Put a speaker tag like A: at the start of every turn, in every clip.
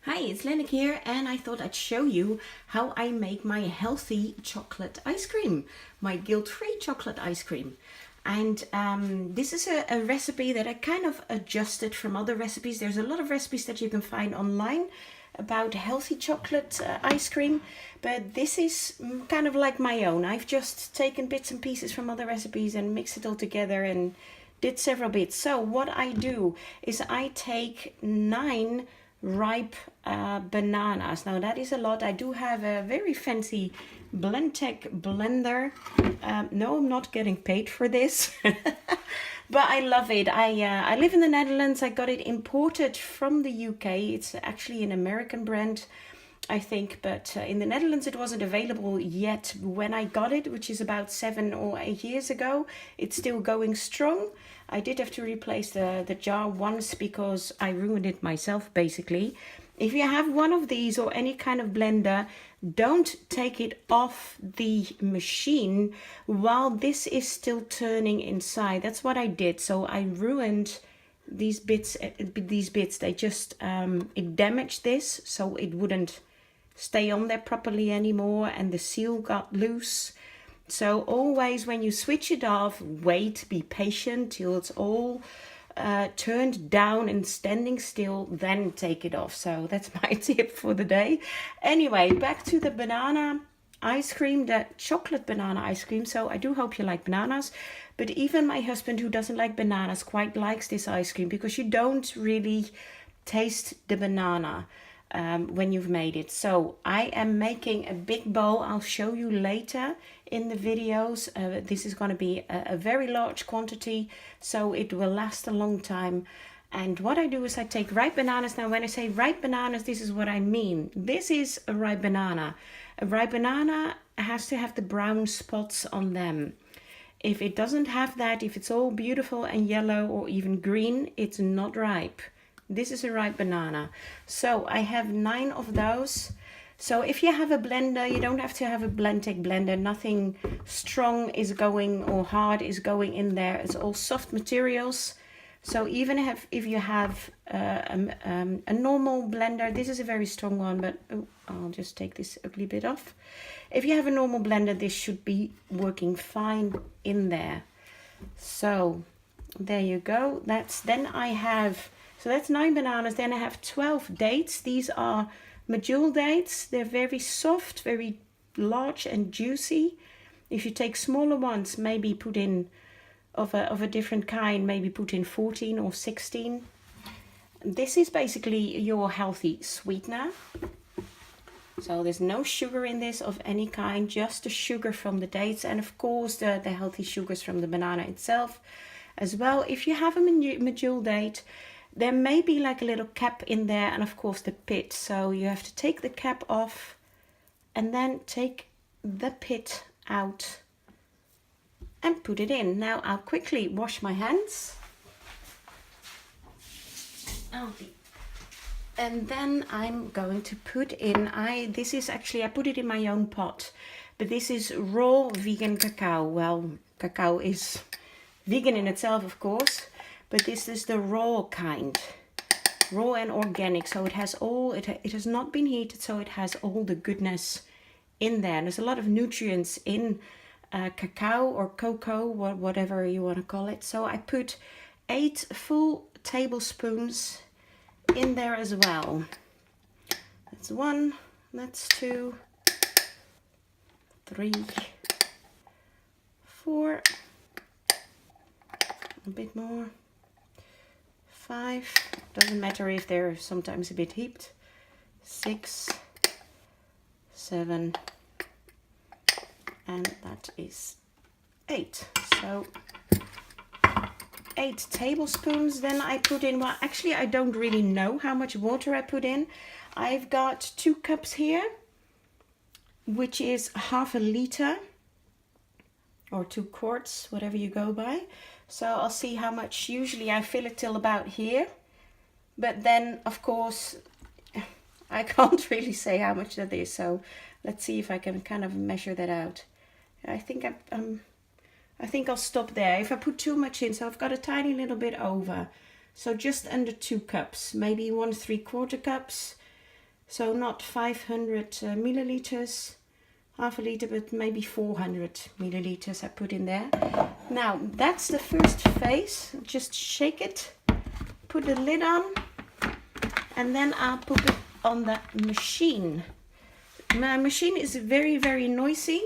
A: Hi, it's Lenik here, and I thought I'd show you how I make my healthy chocolate ice cream, my guilt-free chocolate ice cream. And this is a recipe that I kind of adjusted from other recipes. There's a lot of recipes that you can find online about healthy chocolate ice cream, but this is kind of like my own. I've just taken bits and pieces from other recipes and mixed it all together and did several bits. So what I do is I take 9 ripe bananas. Now that is a lot. I do have a very fancy Blendtec blender. No, I'm not getting paid for this. But I love it. I live in the Netherlands. I got it imported from the UK. It's actually an American brand, I think, but in the Netherlands it wasn't available yet when I got it, which is about 7 or 8 years ago. It's still going strong. I did have to replace the jar once because I ruined it myself, basically. If you have one of these or any kind of blender, don't take it off the machine while this is still turning inside. That's what I did. So I ruined these bits. They just it damaged this, so it wouldn't stay on there properly anymore, and the seal got loose. So always when you switch it off, wait, be patient till it's all turned down and standing still, then take it off. So that's my tip for the day. Anyway, back to the banana ice cream, the chocolate banana ice cream. So I do hope you like bananas, but even my husband, who doesn't like bananas, quite likes this ice cream because you don't really taste the banana when you've made it. So I am making a big bowl. I'll show you later in the videos. This is going to be a very large quantity, so it will last a long time. And what I do is I take ripe bananas. Now when I say ripe bananas, this is what I mean. This is a ripe banana. A ripe banana has to have the brown spots on them. If it doesn't have that, if it's all beautiful and yellow or even green, it's not ripe. This is a ripe banana. So I have 9 of those. So if you have a blender, you don't have to have a Blendtec blender. Nothing strong is going or hard is going in there. It's all soft materials. So even if you have a normal blender, this is a very strong one, but I'll just take this ugly bit off. If you have a normal blender, this should be working fine in there. So there you go. So that's 9 bananas. Then I have 12 dates. These are medjool dates. They're very soft, very large and juicy. If you take smaller ones, maybe put in of a different kind, maybe put in 14 or 16. This is basically your healthy sweetener. So there's no sugar in this of any kind, just the sugar from the dates, and of course the healthy sugars from the banana itself as well. If you have a medjool date, there may be like a little cap in there, and of course the pit. So you have to take the cap off and then take the pit out and put it in. Now I'll quickly wash my hands. And then I'm going to put in, I put it in my own pot, but this is raw vegan cacao. Well, cacao is vegan in itself, of course, but this is the raw kind, raw and organic. So it has it has not been heated, so it has all the goodness in there. And there's a lot of nutrients in cacao or cocoa, whatever you want to call it. So I put 8 full tablespoons in there as well. That's 1, that's 2, 3, 4, a bit more, 5, doesn't matter if they're sometimes a bit heaped, 6, 7, and that is 8. So 8 tablespoons. Then I put in, well, actually I don't really know how much water I put in. I've got 2 cups here, which is half a liter or 2 quarts, whatever you go by. So I'll see how much. Usually I fill it till about here, but then of course I can't really say how much that is. So let's see if I can kind of measure that out. I think I'll stop there. If I put too much in, so I've got a tiny little bit over, so just under 2 cups, maybe 1 3/4 cups. So not 500 milliliters, half a liter, but maybe 400 milliliters I put in there. Now that's the first phase. Just shake it, put the lid on, and then I'll put it on the machine. My machine is very, very noisy.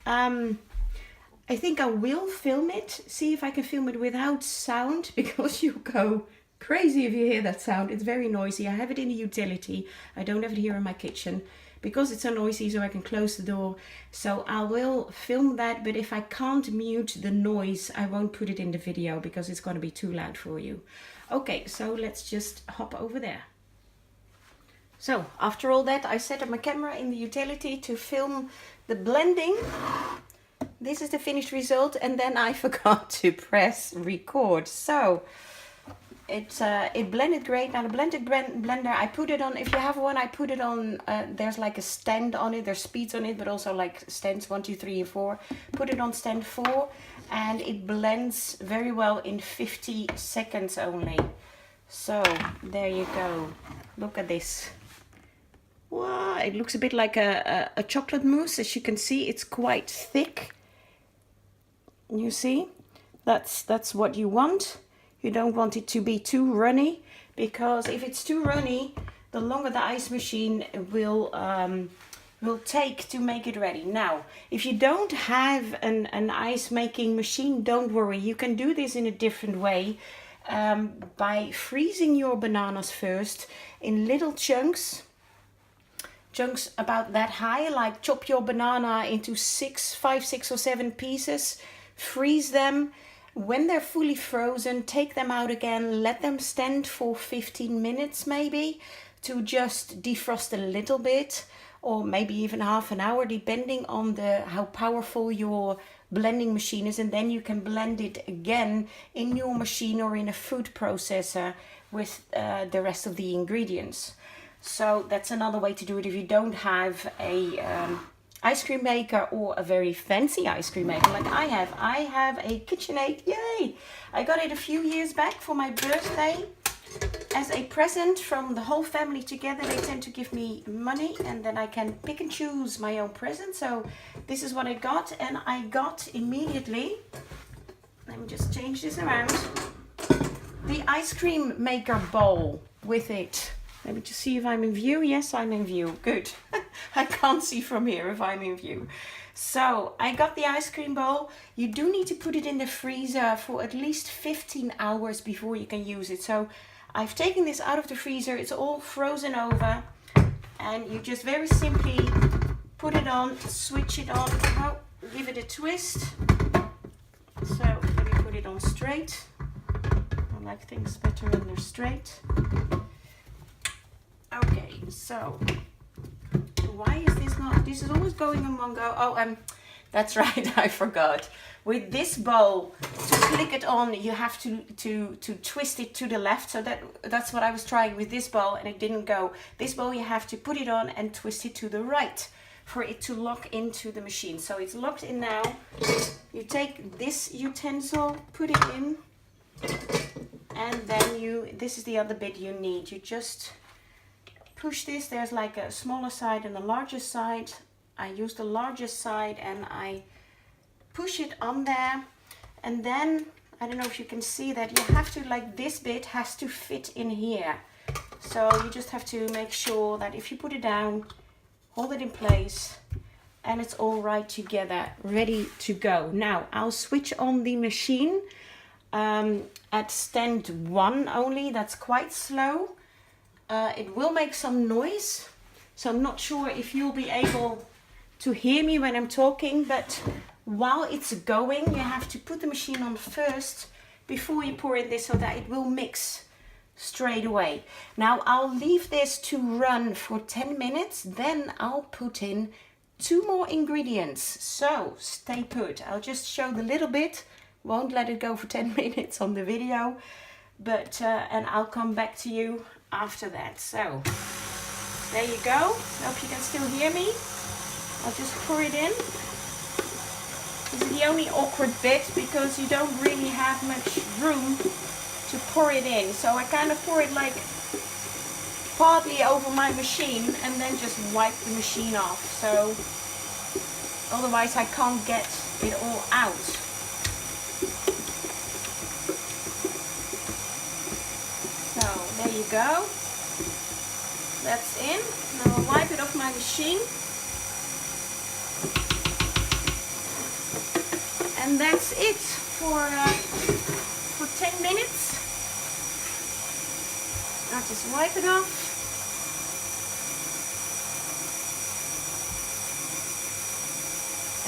A: I think I will film it, see if I can film it without sound, because you go crazy if you hear that sound. It's very noisy. I have it in the utility. I don't have it here in my kitchen because it's so noisy, so I can close the door. So I will film that, but if I can't mute the noise, I won't put it in the video because it's going to be too loud for you. Okay, so let's just hop over there. So after all that, I set up my camera in the utility to film the blending. This is the finished result, and then I forgot to press record. So it blended great. Now the blended blender, I put it on, if you have one, I put it on, there's like a stand on it, there's speeds on it, but also like stands 1, 2, 3 and 4. Put it on stand 4 and it blends very well in 50 seconds only. So there you go. Look at this. Wow, it looks a bit like a chocolate mousse. As you can see, it's quite thick. You see, that's what you want. You don't want it to be too runny, because if it's too runny, the longer the ice machine will take to make it ready. Now, if you don't have an ice making machine, don't worry. You can do this in a different way, by freezing your bananas first in little chunks about that high. Like chop your banana into 5, 6 or 7 pieces. Freeze them. When they're fully frozen, take them out again, let them stand for 15 minutes maybe to just defrost a little bit, or maybe even half an hour, depending on how powerful your blending machine is, and then you can blend it again in your machine or in a food processor with the rest of the ingredients. So that's another way to do it if you don't have a ice cream maker or a very fancy ice cream maker like I have. I have a KitchenAid. Yay! I got it a few years back for my birthday as a present from the whole family together. They tend to give me money and then I can pick and choose my own present. So this is what I got, and I got immediately, let me just change this around, the ice cream maker bowl with it. Let me just see if I'm in view. Yes, I'm in view. Good. I can't see from here if I'm in view. So I got the ice cream bowl. You do need to put it in the freezer for at least 15 hours before you can use it. So I've taken this out of the freezer. It's all frozen over. And you just very simply put it on, switch it on, give it a twist. So let me put it on straight. I like things better when they're straight. Okay, so why is this not, this is always going in one go. Oh, that's right, I forgot. With this bowl, to click it on, you have to twist it to the left. So that's what I was trying with this bowl and it didn't go. This bowl, you have to put it on and twist it to the right for it to lock into the machine. So it's locked in now. You take this utensil, put it in, and then this is the other bit you need. You just push this. There's like a smaller side and a larger side. I use the largest side and I push it on there, and then I don't know if you can see that you have to, like, this bit has to fit in here. So you just have to make sure that if you put it down, hold it in place, and it's all right together, ready to go. Now I'll switch on the machine at stand 1 only. That's quite slow. It will make some noise, so I'm not sure if you'll be able to hear me when I'm talking, but while it's going, you have to put the machine on first before you pour in this, so that it will mix straight away. Now I'll leave this to run for 10 minutes, then I'll put in 2 more ingredients. So stay put. I'll just show the little bit, won't let it go for 10 minutes on the video, but and I'll come back to you after that. So there you go. I hope you can still hear me. I'll just pour it in. This is the only awkward bit because you don't really have much room to pour it in. So I kind of pour it like partly over my machine and then just wipe the machine off. So otherwise I can't get it all out. So there you go. That's in. Now I'll wipe it off my machine. And that's it for 10 minutes. I'll just wipe it off.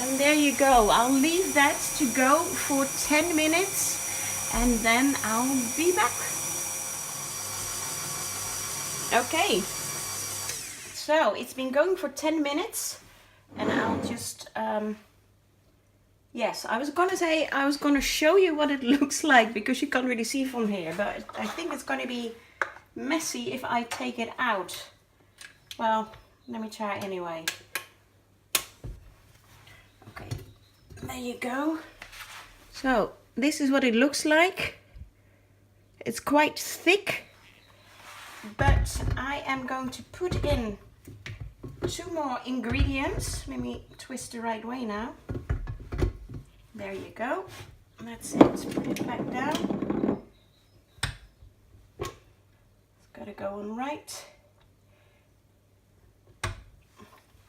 A: And there you go. I'll leave that to go for 10 minutes and then I'll be back. Okay. So it's been going for 10 minutes and I'll just, yes, I was gonna show you what it looks like because you can't really see from here, but I think it's gonna be messy if I take it out. Well, let me try anyway. Okay, there you go. So this is what it looks like. It's quite thick, but I am going to put in 2 more ingredients. Let me twist the right way now. There you go. That's it. Put it back down. It's got to go on right.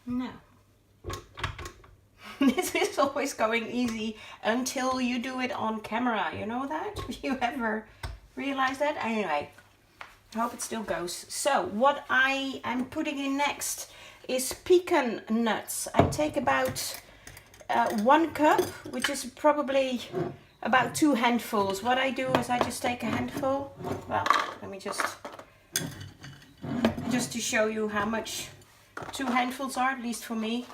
A: Now, this is always going easy until you do it on camera. You know that? You ever realize that? Anyway, I hope it still goes. So what I am putting in next is pecan nuts. I take about 1 cup, which is probably about 2 handfuls. What I do is I just take a handful. Well, let me just to show you how much 2 handfuls are, at least for me.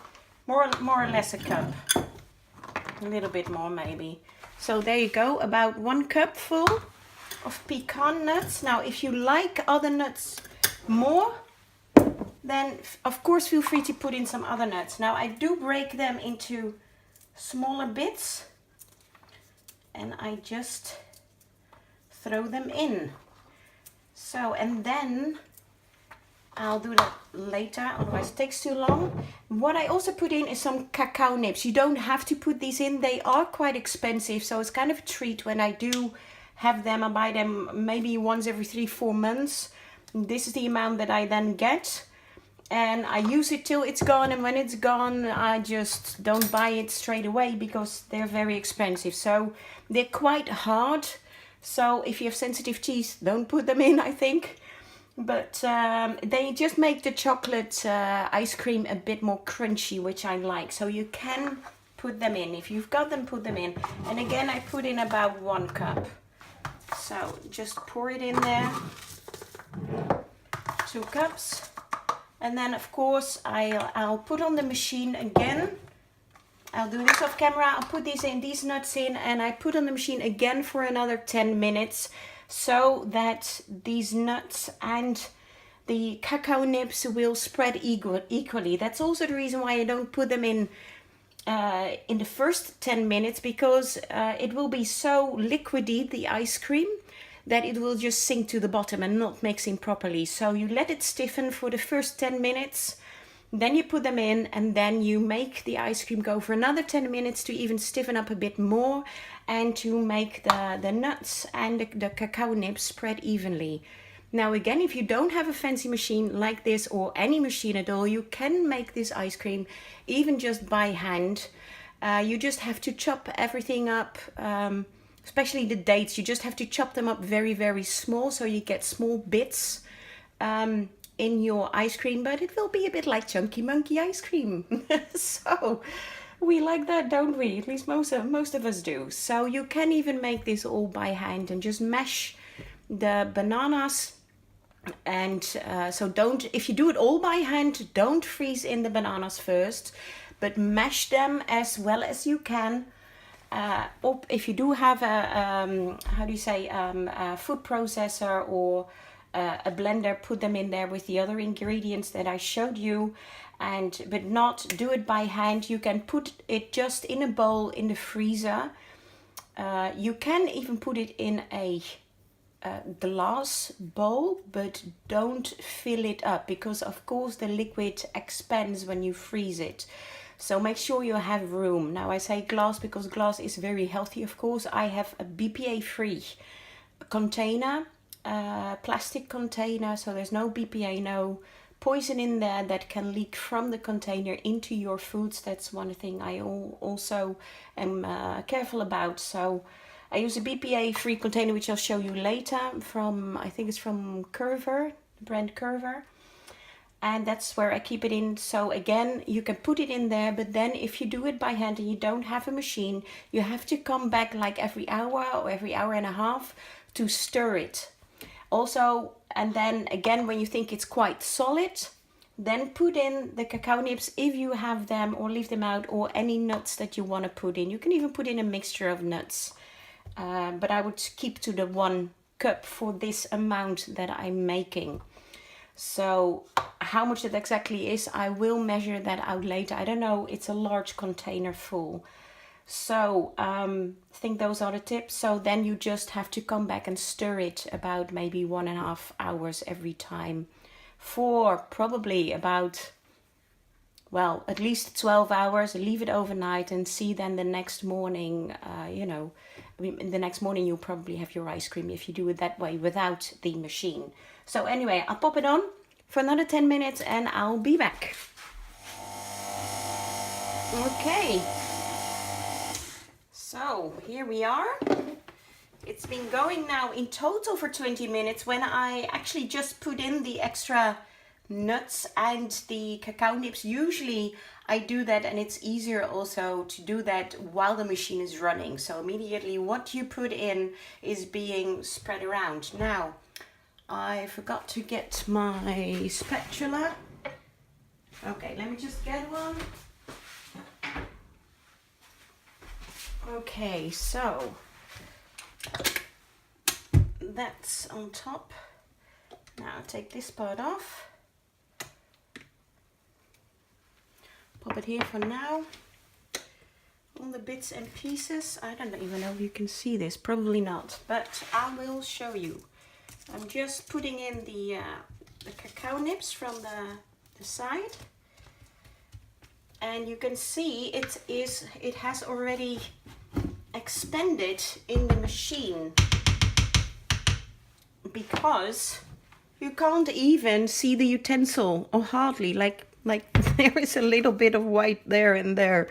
A: More or less a cup. A little bit more maybe. So there you go, about 1 cupful of pecan nuts. Now if you like other nuts more, then of course feel free to put in some other nuts. Now I do break them into smaller bits and I just throw them in. So, and then I'll do that later, otherwise it takes too long. What I also put in is some cacao nibs. You don't have to put these in. They are quite expensive, so it's kind of a treat when I do have them. I buy them maybe once every 3-4 months. This is the amount that I then get. And I use it till it's gone, and when it's gone I just don't buy it straight away because they're very expensive. So they're quite hard, so if you have sensitive teeth, don't put them in, I think. But they just make the chocolate ice cream a bit more crunchy, which I like. So you can put them in. If you've got them, put them in. And again, I put in about 1 cup. So just pour it in there. 2 cups. And then of course I'll put on the machine again. I'll do this off camera. I'll put these nuts in, and I put on the machine again for another 10 minutes so that these nuts and the cacao nibs will spread equally. That's also the reason why I don't put them in the first 10 minutes, because it will be so liquidy, the ice cream, that it will just sink to the bottom and not mixing properly. So you let it stiffen for the first 10 minutes, then you put them in, and then you make the ice cream go for another 10 minutes to even stiffen up a bit more and to make the nuts and the cacao nibs spread evenly. Now again, if you don't have a fancy machine like this, or any machine at all, you can make this ice cream even just by hand. You just have to chop everything up, especially the dates. You just have to chop them up very, very small so you get small bits in your ice cream, but it will be a bit like Chunky Monkey ice cream. So we like that, don't we? At least most of us do. So you can even make this all by hand and just mash the bananas. And so if you do it all by hand, don't freeze in the bananas first, but mash them as well as you can. If you do have a food processor or a blender, put them in there with the other ingredients that I showed you, but not do it by hand. You can put it just in a bowl in the freezer. You can even put it in a glass bowl, but don't fill it up, because of course the liquid expands when you freeze it. So make sure you have room. Now I say glass because glass is very healthy, of course. I have a BPA free container, plastic container, so there's no BPA, no poison in there that can leak from the container into your foods. That's one thing I also am careful about. So I use a BPA free container, which I'll show you later, from, I think it's from Curver, the brand Curver. And that's where I keep it in. So again, you can put it in there, but then if you do it by hand and you don't have a machine, you have to come back like every hour or every hour and a half to stir it. Also, and then again, when you think it's quite solid, then put in the cacao nibs if you have them, or leave them out, or any nuts that you want to put in. You can even put in a mixture of nuts. But I would keep to the 1 cup for this amount that I'm making. So how much it exactly is, I will measure that out later. I don't know, it's a large container full. So I think those are the tips. So then you just have to come back and stir it about maybe 1.5 hours every time, for probably about, well, at least 12 hours. Leave it overnight and see then the next morning, you know, the next morning you'll probably have your ice cream if you do it that way without the machine. So anyway, I'll pop it on for another 10 minutes and I'll be back. Okay. So here we are. It's been going now in total for 20 minutes when I actually just put in the extra nuts and the cacao nibs. Usually I do that, and it's easier also to do that while the machine is running. So immediately what you put in is being spread around. Now, I forgot to get my spatula. Okay, let me just get one. Okay, so that's on top. Now take this part off. Pop it here for now. All the bits and pieces. I don't even know if you can see this, probably not, but I will show you. I'm just putting in the cacao nibs from the side, and you can see it has already expanded in the machine, because you can't even see the utensil, or hardly, like there is a little bit of white there and there.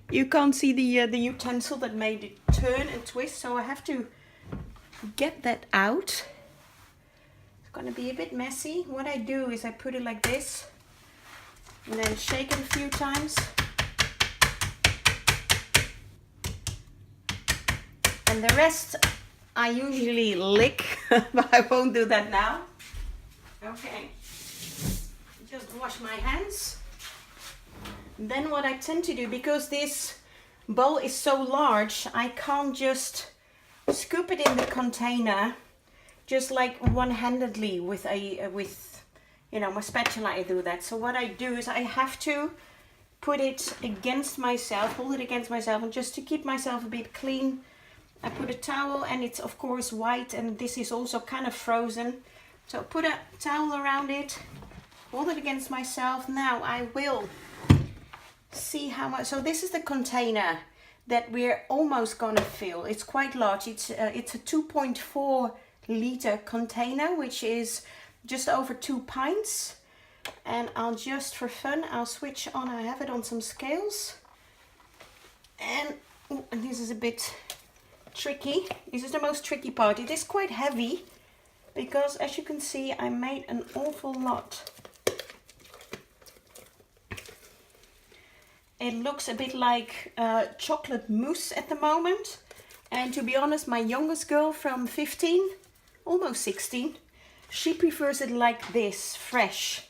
A: You can't see the utensil that made it turn and twist, so I have to get that out. It's gonna be a bit messy. What I do is I put it like this and then shake it a few times. And the rest I usually lick, but I won't do that now. Okay, just wash my hands. Then what I tend to do, because this bowl is so large, I can't just scoop it in the container just like one-handedly with you know, my spatula. I do that. So what I do is I have to put it against myself, hold it against myself, and just to keep myself a bit clean, I put a towel, and it's of course white, and this is also kind of frozen. So put a towel around it, hold it against myself. Now I will see how much. So this is the container that we're almost gonna fill. It's quite large. It's a 2.4 liter container, which is just over 2 pints. And I'll just, for fun, I'll switch on. I have it on some scales, and this is a bit tricky. This is the most tricky part. It is quite heavy because, as you can see, I made an awful lot. It looks a bit like chocolate mousse at the moment, and to be honest, my youngest girl from 15, almost 16, she prefers it like this, fresh.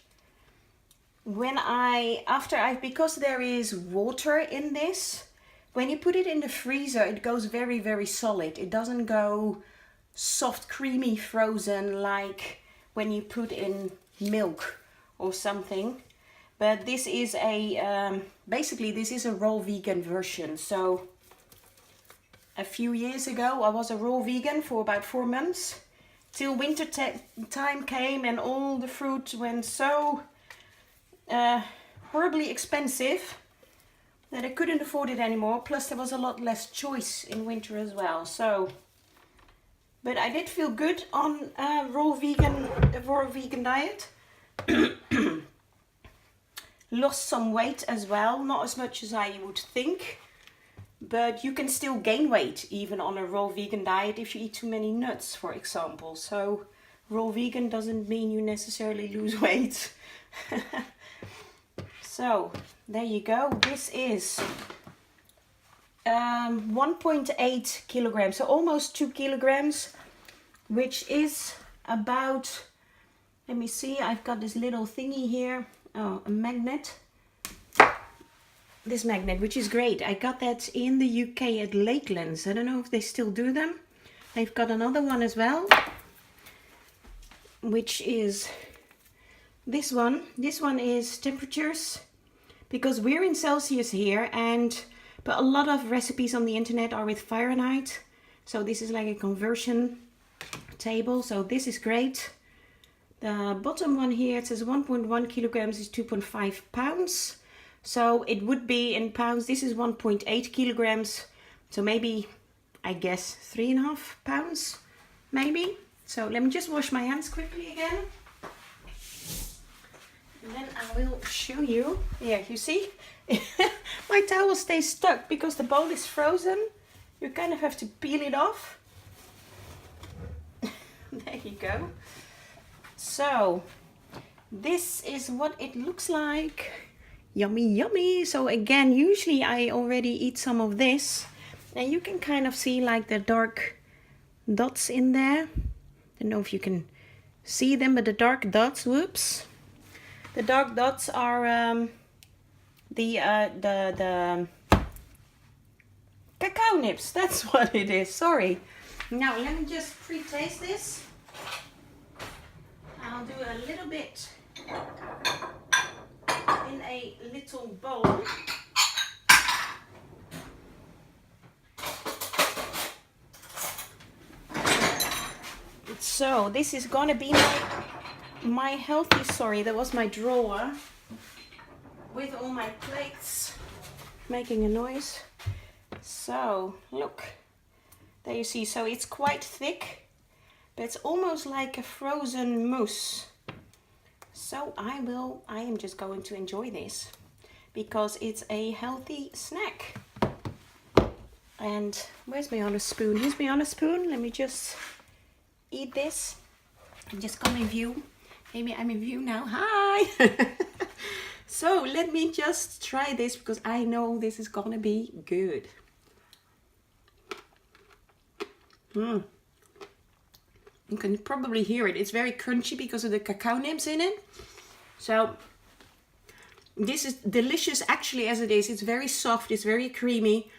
A: Because there is water in this, when you put it in the freezer, it goes very, very solid. It doesn't go soft, creamy, frozen like when you put in milk or something. But this is basically this is a raw vegan version. So a few years ago, I was a raw vegan for about 4 months. till winter time came and all the fruit went so horribly expensive that I couldn't afford it anymore. Plus there was a lot less choice in winter as well. So, but I did feel good on raw vegan diet. Lost some weight as well, not as much as I would think, but you can still gain weight even on a raw vegan diet if you eat too many nuts, for example. So raw vegan doesn't mean you necessarily lose weight. So there you go. This is 1.8 kilograms, so almost 2 kilograms, which is about, let me see, I've got this little thingy here. Oh, a magnet. This magnet, which is great. I got that in the UK at Lakelands. I don't know if they still do them. They've got another one as well, which is this one. This one is temperatures, because we're in Celsius here, but a lot of recipes on the internet are with Fahrenheit. So this is like a conversion table. So this is great. The bottom one here, it says 1.1 kilograms is 2.5 pounds. So it would be in pounds, this is 1.8 kilograms. So maybe, I guess, 3.5 pounds, maybe. So let me just wash my hands quickly again. And then I will show you. Yeah, you see? My towel stays stuck because the bowl is frozen. You kind of have to peel it off. There you go. So this is what it looks like. Yummy, yummy. So again, usually I already eat some of this, and you can kind of see like the dark dots in there. I don't know if you can see them, but the dark dots, whoops. The dark dots are the cacao nibs. That's what it is. Sorry. Now let me just pre-taste this. I'll do a little bit in a little bowl. So this is gonna be my healthy, sorry, that was my drawer with all my plates making a noise. So look, there you see, so it's quite thick, but it's almost like a frozen mousse. So I am just going to enjoy this because it's a healthy snack. And where's my other spoon? Here's my other spoon. Let me just eat this and just come in view. Maybe I'm in view now. Hi! So let me just try this because I know this is gonna be good. You can probably hear it. It's very crunchy because of the cacao nibs in it. So this is delicious actually as it is. It's very soft, it's very creamy.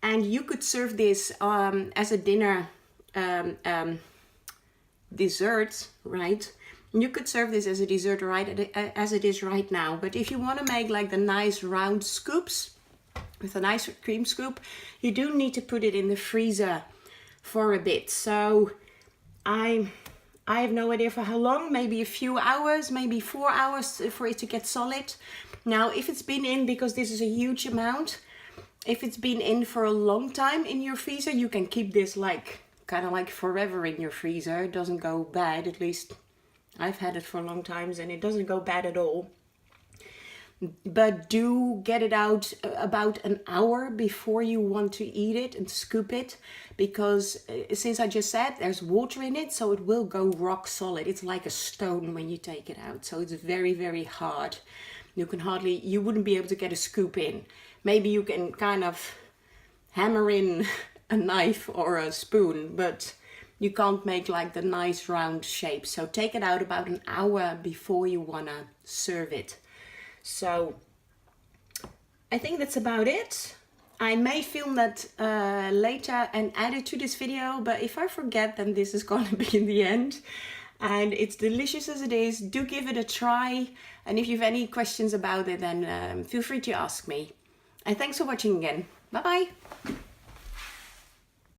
A: And you could serve this as a dinner dessert, right? You could serve this as a dessert right as it is right now. But if you want to make like the nice round scoops with a nice cream scoop, you do need to put it in the freezer for a bit. So I have no idea for how long, maybe a few hours, maybe 4 hours for it to get solid. Now, if it's been in, because this is a huge amount, if it's been in for a long time in your freezer, you can keep this like kind of like forever in your freezer. It doesn't go bad, at least I've had it for a long time and it doesn't go bad at all. But do get it out about an hour before you want to eat it and scoop it, because since I just said there's water in it, so it will go rock solid. It's like a stone when you take it out, so it's very, very hard. You wouldn't be able to get a scoop in. Maybe you can kind of hammer in a knife or a spoon, but you can't make like the nice round shape. So take it out about an hour before you wanna serve it. So I think that's about it. I may film that later and add it to this video, but if I forget, then this is gonna be in the end. And it's delicious as it is. Do give it a try. And if you have any questions about it, then feel free to ask me. And thanks for watching again. Bye bye.